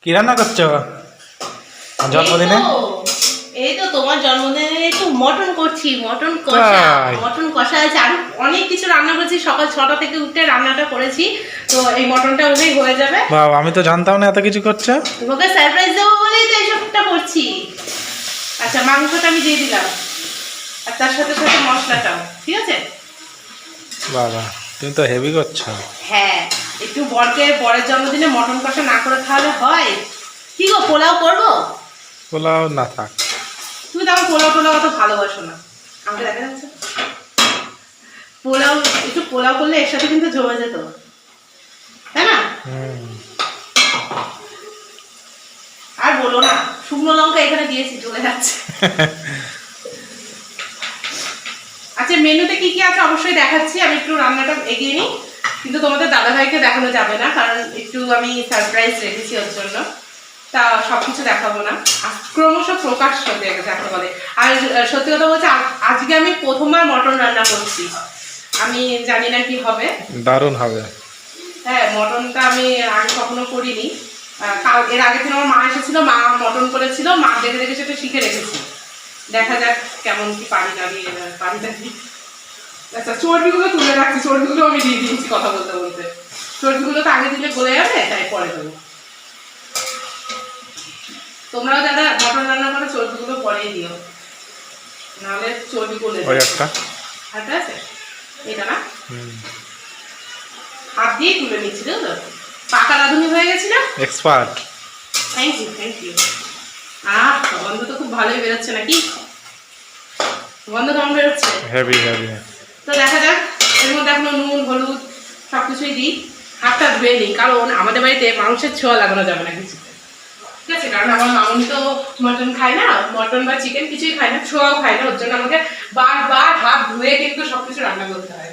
কি রান্না করছো জন্মদিনে? এই তো তোমার জন্মদিনে একটু মটন করছি, মটন কষা। তাই? মটন কষা আছে, আর অনেক কিছু রান্না করেছি। সকাল 6টা থেকে উঠে রান্নাটা করেছি, তো এই মটনটা হলেই হয়ে যাবে। বাবা, আমি তো জানতাম না এত কিছু করছে। তোমাকে সারপ্রাইজ দেবো বলেই তো এইসবটা করছি। আচ্ছা, মাংসটা আমি দিয়ে দিলাম, আর তার সাথে সাথে মশলাটাও, ঠিক আছে? বাবা, তুমি তো হেভি করছো। হ্যাঁ, একটু বরের জন্মদিনে মটন কষা না করে খাওয়ালে হয়? কি গো, পোলাও করবো? পোলাও না থাক। তুমি তো আমার পোলাও টোলাও অত ভালোবাসো না, আমাকে দেখা যাচ্ছে। পোলাও, একটু পোলাও করলে এর সাথে কিন্তু জমে যেত, তাই না? আর বলো না, শুকনো লঙ্কা এখানে দিয়েছি, চলে যাচ্ছে। আচ্ছা, মেনুতে কি কি আছে অবশ্যই দেখাচ্ছি। আমি একটু রান্নাটা এগিয়ে নিই, কিন্তু তোমাদের দাদাভাইকে দেখানো যাবে না, কারণ একটু আমি সারপ্রাইজ রেখেছি ওর জন্য। তা সবকিছু দেখাবো না, ক্রমশ প্রকাশ্য যাকে বলে। আর সত্যি কথা বলছি, আজকে আমি প্রথমবার মটন রান্না করছি। আমি জানি না কি হবে। দারুণ হবে। হ্যাঁ, মটনটা আমি আগে কখনো করিনি। এর আগের দিন আমার মা এসেছিল, মা মটন করেছিল, মা দেখে দেখে সেটা শিখে রেখেছি। দেখা যাক কেমন কি পারি না পারি না। আচ্ছা, চর্বিগুলো তুলে রাখছি, চর্বিগুলো আমি দিয়ে দিয়েছি কথা বলতে বলতে। চর্বিগুলো তো আগে দিলে গলে যাবে, তাই পরে দেবো। তোমরাও যারা মটন রান্না করো চর্বিগুলো পরেই দিও, নাহলে চর্বি গলে ওই যাবে। একটা হাতে আছে এটা না, হাত দিয়ে তুলে নিচ্ছি, তো পাকা রাঁধুনি হয়ে গেছি না, expert. Thank you thank you. গন্ধ তো খুব ভালোই বেরোচ্ছে, নাকি? গন্ধ কেমন বেরোচ্ছে? Heavy heavy. তো দেখা যাক। এর মধ্যে এখনো নুন হলুদ সব কিছুই দিই। হাতটা ধুয়ে নিই, কারণ আমাদের বাড়িতে মাংসের ছোঁয়া লাগানো যাবে না কিছু, ঠিক আছে? কারণ আমার মামনি তো মটন খায় না, মটন বা চিকেন কিছুই খায় না, ছোঁয়াও খায় না। ওর জন্য আমাকে বারবার হাত ধুয়ে কিন্তু সবকিছু রান্না করতে হয়।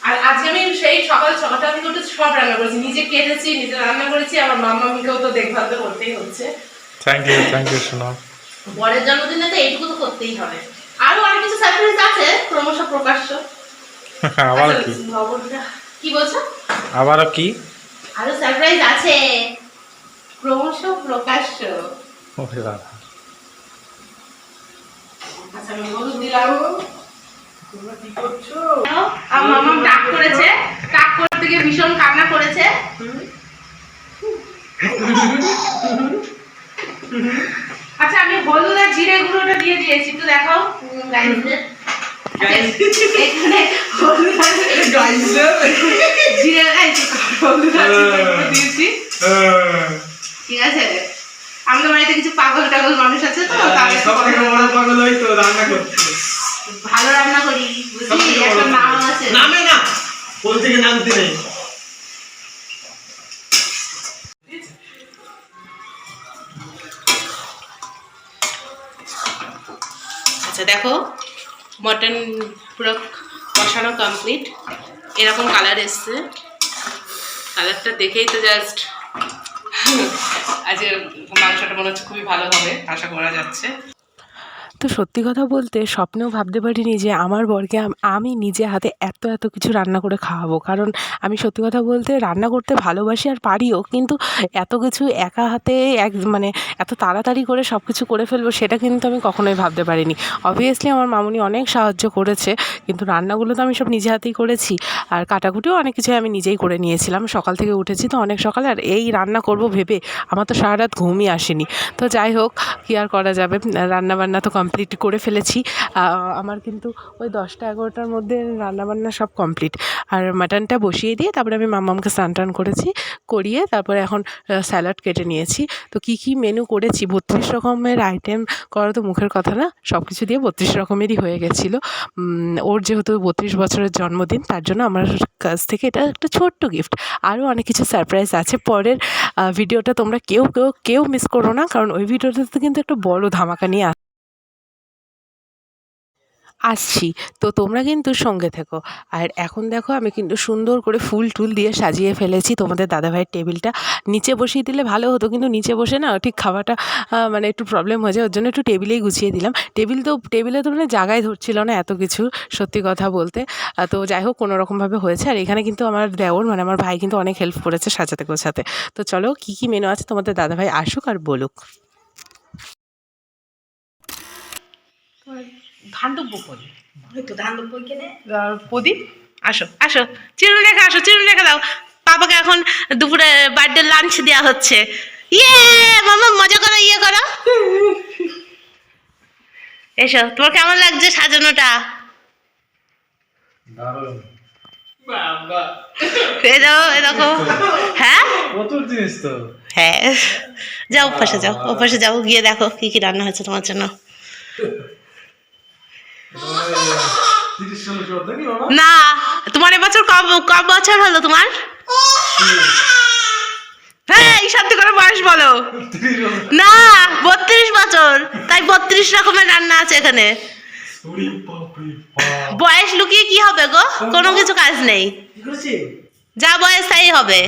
আর আজকে আমি সেই সকাল 6টা থেকে উঠে সব রান্না করেছি, নিজে কেটেছি, নিজে রান্না করেছি। আমার মামাকেও তো দেখভাল তো করতেই হচ্ছে। থ্যাংক ইউ শোনো। বরের জন্মদিনে তো এইটুকু তো করতেই হবে। আরো অনেক কিছু সারপ্রাইজ আছে, ক্রমশ প্রকাশ্য। আবার আচ্ছা, কি? লবণটা কি বলছো? আবারও কি? আরো সারপ্রাইজ আছে, ক্রমশ প্রকাশ্য। ওরে বাবা। আচ্ছা, আমি হলুদ দিলাম। তোমরা কি করছো? আমার মামা টাক করেছে, টাক করতে গিয়ে ভীষণ কান্না করেছে। আচ্ছা, আমি হলুদ আর জিরে গুঁড়োটা দিয়ে দিয়েছি, একটু দেখাও গাইসদের। এখানে হলুদ আর জিরে, হলুদ আর জিরে গুঁড়ো দিয়েছি, ঠিক আছে? আমাদের বাড়িতে কিছু পাগল টাগল মানুষ আছে, তো তাদের পাগল হয়তো রান্না করছে। ভালো রান্না করি, বুঝলি? একটা নাম আছে। নামে না, কোন থেকে নামতে নেই। আচ্ছা, দেখো মটন পুরো কষানো কমপ্লিট। এরকম কালার এসছে, কালারটা দেখেই তো জাস্ট আজকে মাংসটা মনে হচ্ছে খুবই ভালো হবে, আশা করা যাচ্ছে। তো সত্যি কথা বলতে স্বপ্নেও ভাবতে পারিনি যে আমার বরকে আমি নিজে হাতে এত এত কিছু রান্না করে খাওয়াবো। কারণ আমি সত্যি কথা বলতে রান্না করতে ভালোবাসি আর পারিও, কিন্তু এত কিছু একা হাতে মানে এত তাড়াতাড়ি করে সব কিছু করে ফেলবো সেটা কিন্তু আমি কখনোই ভাবতে পারিনি। অবভিয়াসলি আমার মামুনি অনেক সাহায্য করেছে, কিন্তু রান্নাগুলো তো আমি সব নিজে হাতেই করেছি। আর কাটাকুটিও অনেক কিছুই আমি নিজেই করে নিয়েছিলাম। সকাল থেকে উঠেছি তো অনেক সকালে, আর এই রান্না করব ভেবে আমার তো সারা রাত ঘুমই আসেনি। তো যাই হোক, কী আর করা যাবে, রান্নাবান্না তো কমপ্লিট করে ফেলেছি। আমার কিন্তু ওই 10টা-11টার মধ্যে রান্নাবান্না সব কমপ্লিট। আর মাটনটা বসিয়ে দিয়ে তারপরে আমি মাম্মামকে স্নান টান করিয়ে তারপরে এখন স্যালাড কেটে নিয়েছি। তো কী কী মেনু করেছি, 32 রকমের আইটেম করা তো মুখের কথা না, সব কিছু দিয়ে 32 রকমেরই হয়ে গেছিলো। ওর যেহেতু 32 বছরের জন্মদিন, তার জন্য আমার কাছ থেকে এটা একটা ছোট্ট গিফট। আরও অনেক কিছু সারপ্রাইজ আছে পরের ভিডিওটা তোমরা কেউ মিস করো না, কারণ ওই ভিডিওটাতে কিন্তু একটা বড় ধামাকা নিয়ে আসছি। তো তোমরা কিন্তু সঙ্গে থেকো। আর এখন দেখো আমি কিন্তু সুন্দর করে ফুল টুল দিয়ে সাজিয়ে ফেলেছি তোমাদের দাদাভাইয়ের টেবিলটা। নিচে বসিয়ে দিলে ভালো হতো, কিন্তু নিচে বসে না ঠিক খাওয়াটা মানে একটু প্রবলেম হয়ে যায়, ওর জন্য একটু টেবিলেই গুছিয়ে দিলাম। টেবিলে তো মানে জায়গায় ধরছিল না এত কিছু, সত্যি কথা বলতে। তো যাই হোক কোনো রকমভাবে হয়েছে। আর এখানে কিন্তু আমার দেওর মানে আমার ভাই কিন্তু অনেক হেল্প করেছে সাজাতে গোছাতে। তো চলো কী কী মেনু আছে তোমাদের দাদাভাই আসুক আর বলুক। ধানদব্য পদ ওই তো ধান দুপুর কিনে প্রদীপ, আসো আসো, চিরুনি রেখে আসো, চিরুনি রেখে দাও। পাপাকে এখন দুপুরে বার্থডে লাঞ্চ দেওয়া হচ্ছে। ইয়ে মামা মজা করো, ইয়ে করো। এসো, তোমার কেমন লাগছে সাজানোটা? দারুণ। এ দেখো। হ্যাঁ প্রচুর জিনিস তো। হ্যাঁ, যাও ওপাশে যাও, ওপাশে যাও, গিয়ে দেখো কি কি রান্না হয়েছে তোমার জন্য। 30-40 বছর নাকি বাবা? না, তোমার এবছর কম বছর হলো তোমার? হ্যাঁ, এই সত্যি করে বয়স বলো। 30 বছর। না, 32 বছর। তাই 32 রকমের রান্না আছে এখানে। ওরে বাপরে বাপ। বয়স লুকিয়ে কি হবে গো? কোনো কিছু কাজ নেই, কি করছি? যা বয়স তাই হবে।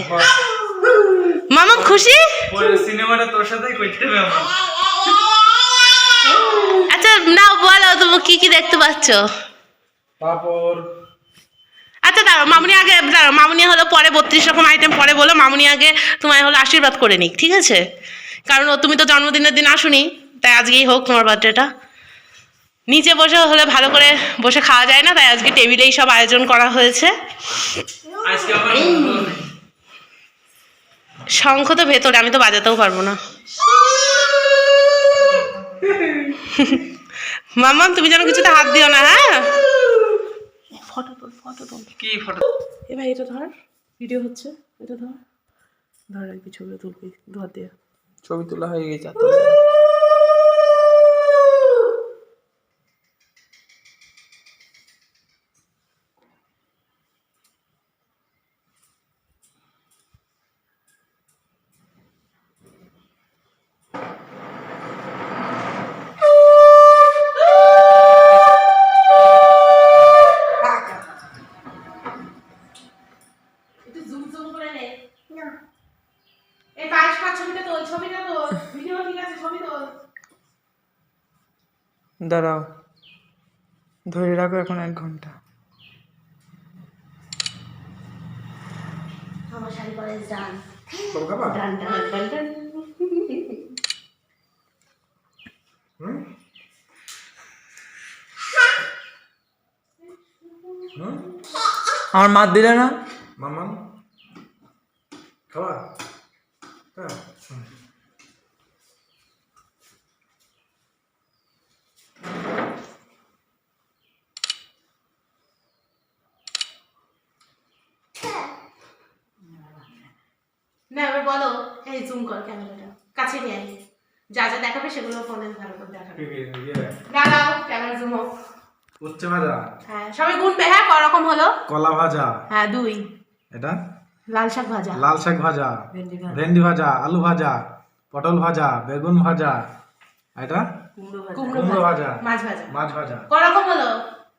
মামা খুশি? পরের সিনেমাটা তোর সাথেই করতে হবে আমার। আচ্ছা নাও বলো তুমি কি কি দেখতে পাচ্ছ। পাপড়। আচ্ছা দাঁড়াও, মামুনি আগে দাঁড়াও, মামুনি হলো পরে 32 রকম আইটেম পরে বলো। মামুনি আগে তোমায় হলো আশীর্বাদ করে নিক, ঠিক আছে? কারণ তুমি তো জন্মদিনের দিন আসুনি, তাই আজকেই হোক তোমার বার্থডেটা। নিচে বসে হলে ভালো করে বসে খাওয়া যায় না, তাই আজকে টেবিলেই সব আয়োজন করা হয়েছে। আজকে আমার শঙ্খ তো ভেতরে, আমি তো বাজাতেও পারবো না। মামা তুমি যেন কিছুতে হাত দিও না, হ্যাঁ? ফটো তোল, ফটো তোল। কি ফটো? এবার এটা ধর, ভিডিও হচ্ছে, এটা ধর, ধর আর কি ছবি তুলবি, ধর দিয়ে। ছবি তোলা হয়ে গেছে। একটু জুম জুম করে নে। না, এই পায়েস খাওয়ার ছবিটা তোল, ছবিটা তোল, ভিডিও ঠিক আছে, ছবি তোল। দাঁড়াও, ধরে রাখো এখন 1 ঘন্টা। আমার শাড়ি পরে ডান তোর খাবা? ডান ডান ডান ডান। হুম? হুম? আমার মাত দিলে না? মামা খাবা? হ্যাঁ। না এবার বলো, এই জুম কর ক্যামেরাটা, কাছে নিয়ে আয়। যা যা দেখাবে সেগুলো ফোনে ভালো করে দেখাবে। দাঁড়াও, ক্যামেরা জুম হোক। উচ্ছে ভাজা, হ্যাঁ সবাই গুনবে, হ্যাঁ ক রকম হলো? কলা ভাজা, হ্যাঁ 2, এটা লাল শাক ভাজা, লাল শাক ভাজা, ভেন্ডি ভাজা, আলু ভাজা, পটল ভাজা, বেগুন ভাজা, এটা কুমড়ো ভাজা, মাছ ভাজা। মাছ ভাজা, ক রকম হলো?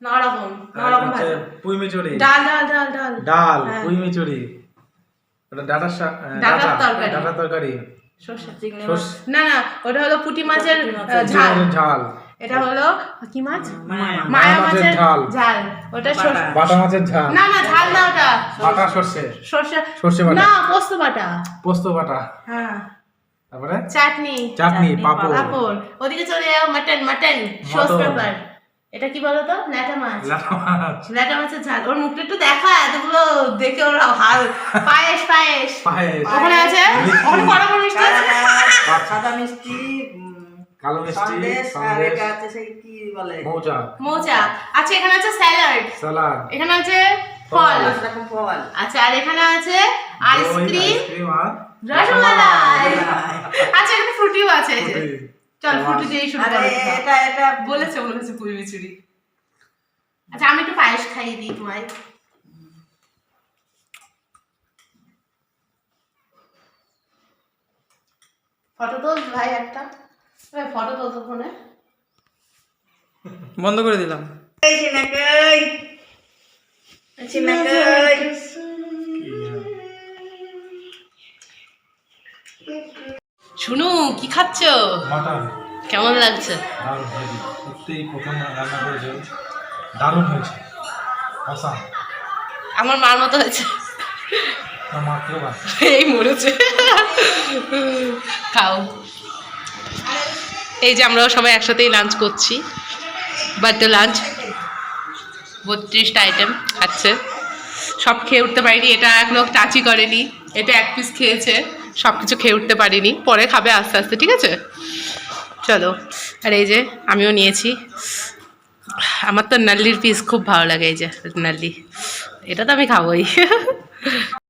9 রকম, 9 আর রকম হচ্ছে ভাজা। পুঁই মিচুরি, ডাল ডাল ডাল ডাল ডাল, হ্যাঁ। পুঁই মিচুরি, এটা ডাটার শাক, ডাঁটার তরকারি। ডাটার তরকারি, সর্ষে। সর্ষে, না না, ওটা হলো পুঁটি মাছের ঝাল। ঝাল, এটা হলো কি মাছ? মায়া মায়া মাছের মাছের ঝাল। ঝাল। ওটা সর্ষে। বাটা মাছের ঝাল, না না, ঝাল না ওটা। বাটা সর্ষে, সর্ষে। সর্ষে বাটা, না, পোস্ত বাটা। পোস্ত বাটা, হ্যাঁ। তারপরে চাটনি। চাটনি, পাঁপড়, পাঁপড়। ওদিকে চলে যাও, mutton mutton, sauce mutton. Paper. এটা কি বলো তো? ল্যাটা মাছ। লাটা মাছ, ল্যাটা মাছের ঝাল। ওর মুখটা একটু দেখা, এতগুলো দেখে ওরা হাল। পায়েস পায়েস। পায়েস, ওখানে আছে? ওখানে কড়া করে মিষ্টি আছে? সাদা মিষ্টি, কালো মিষ্টি, সন্দেশ, আর সন্দেশ, এটা আছে সেই কি বলে মৌচা, মোচা। আচ্ছা এখানে আছে স্যালাড। সালাদ, এখানে আছে ফল। 5 রকম ফল। আচ্ছা আর এখানে আছে আইসক্রিম, আইসক্রিম আর রসমালাই। আচ্ছা এখানে ফ্রুটিও আছে এই যে। ফুটি। চল ফ্রুটি দিয়ে শুরু আরে করো। এটা বলেছে পুরি মিচুরি। আচ্ছা আমি একটু পায়েস খাইয়ে দিই তোমায়। ফটো তোল ভাই একটা। ফটো তোল তো ফোনে। বন্ধ করে দিলাম। এই চিনাকই চিনাকই শুনু কি খাচ্ছ? মাটন কেমন লাগছে? দারুণ হয়েছে, সত্যিই প্রথম রান্না করেছে, দারুণ হয়েছে, আসাম আমার মার মতো হয়েছে। মাত্র বা এই মরেছে। খাও। এই যে আমরা সবাই একসাথেই লাঞ্চ করছি, বার্থডে লাঞ্চ। 32টা আইটেম খাচ্ছে। সব খেয়ে উঠতে পারিনি, এটা এক লোক টাচই করেনি, এটা এক পিস খেয়েছে, সব কিছু খেয়ে উঠতে পারিনি, পরে খাবে আস্তে আস্তে, ঠিক আছে? চলো। আর এই যে আমিও নিয়েছি, আমার তো নাল্লির পিস খুব ভালো লাগে, এই যে নাল্লি, এটা তো আমি খাবোই।